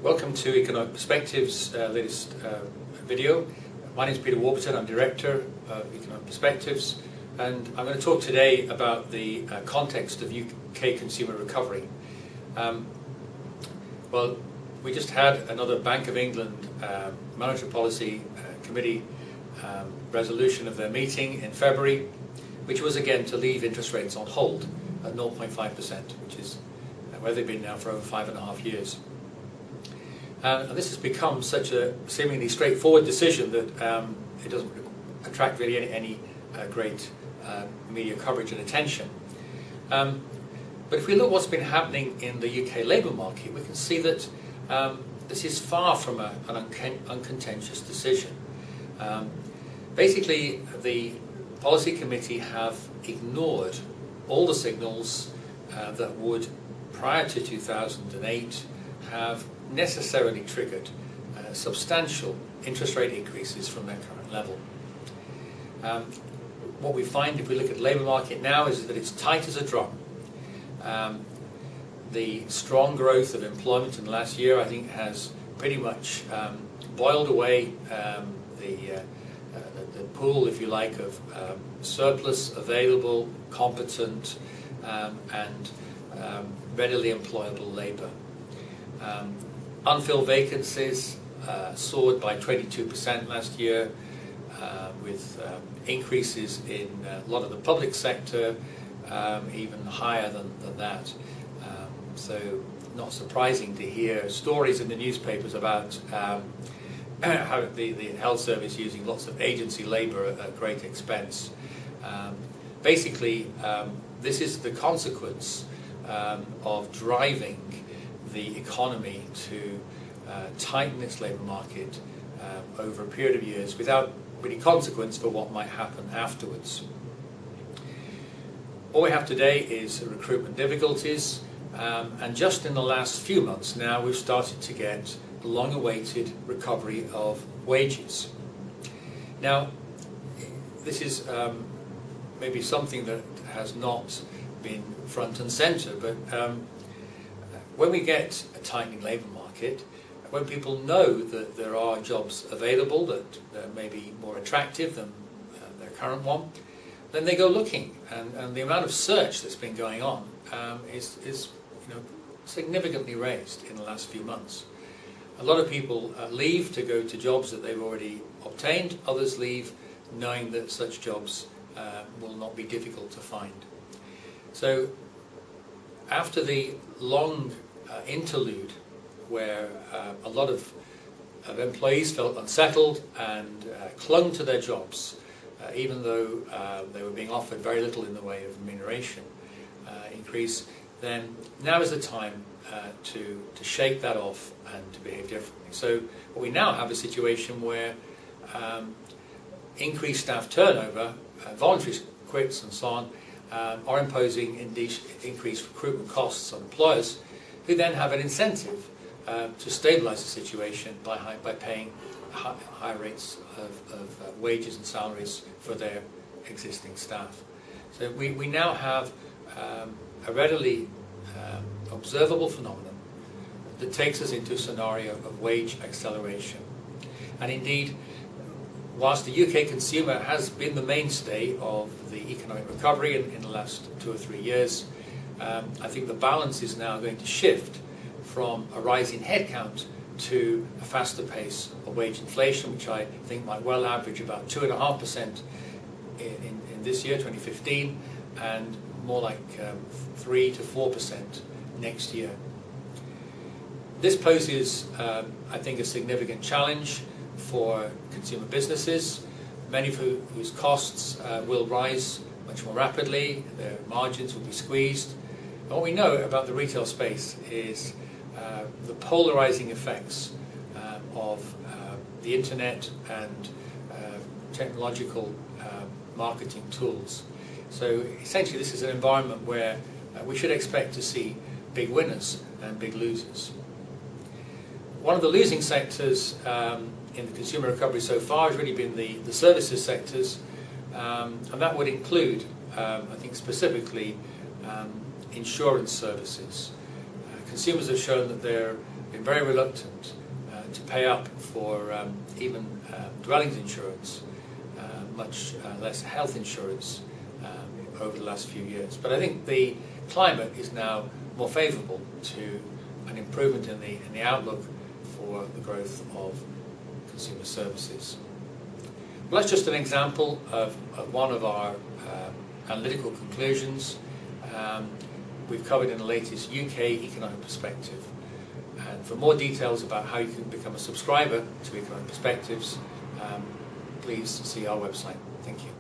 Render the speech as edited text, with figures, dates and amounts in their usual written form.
Welcome to Economic Perspectives' latest video. My name is Peter Warburton. I'm Director of Economic Perspectives, and I'm going to talk today about the context of UK consumer recovery. Well, we just had another Bank of England Monetary Policy Committee resolution of their meeting in February, which was again to leave interest rates on hold at 0.5%, which is where they've been now for over 5.5 years. And this has become such a seemingly straightforward decision that it doesn't attract really any great media coverage and attention. But if we look what's been happening in the UK labour market, we can see that this is far from an uncontentious decision. Basically, the Policy Committee have ignored all the signals that would, prior to 2008, have necessarily triggered substantial interest rate increases from their current level. What we find if we look at the labour market now is that it's tight as a drum. The strong growth of employment in the last year, I think, has pretty much boiled away the pool, if you like, of surplus, available, competent and readily employable labour. Unfilled vacancies soared by 22% last year, with increases in a lot of the public sector, even higher than that. So not surprising to hear stories in the newspapers about how the health service using lots of agency labour at great expense. Basically, this is the consequence of driving the economy to tighten its labour market over a period of years without really consequence for what might happen afterwards. All we have today is recruitment difficulties, and just in the last few months now we've started to get a long-awaited recovery of wages. Now, this is maybe something that has not been front and centre, but when we get a tightening labour market, when people know that there are jobs available that may be more attractive than their current one, then they go looking, and the amount of search that's been going on is significantly raised in the last few months. A lot of people leave to go to jobs that they've already obtained. Others leave knowing that such jobs will not be difficult to find. So after the long interlude where a lot of employees felt unsettled and clung to their jobs, even though they were being offered very little in the way of remuneration increase, then now is the time to shake that off and to behave differently. So what we now have a situation where increased staff turnover, voluntary quits and so on, are imposing increased recruitment costs on employers, who then have an incentive to stabilise the situation by paying high rates of wages and salaries for their existing staff. So we now have a readily observable phenomenon that takes us into a scenario of wage acceleration. And indeed, whilst the UK consumer has been the mainstay of the economic recovery in the last 2 or 3 years, I think the balance is now going to shift from a rise in headcount to a faster pace of wage inflation, which I think might well average about 2.5% in this year, 2015, and more like 3 to 4% next year. This poses, I think, a significant challenge for consumer businesses, many of whose costs will rise much more rapidly, their margins will be squeezed. And what we know about the retail space is the polarizing effects of the internet and technological marketing tools. So essentially this is an environment where we should expect to see big winners and big losers. One of the losing sectors in the consumer recovery so far has really been the services sectors, and that would include, I think specifically, insurance services. Consumers have shown that they're been very reluctant to pay up for even dwellings insurance, much less health insurance over the last few years. But I think the climate is now more favourable to an improvement in the outlook for the growth of consumer services. Well, that's just an example of one of our analytical conclusions. We've covered in the latest UK Economic Perspective. And for more details about how you can become a subscriber to Economic Perspectives, please see our website. Thank you.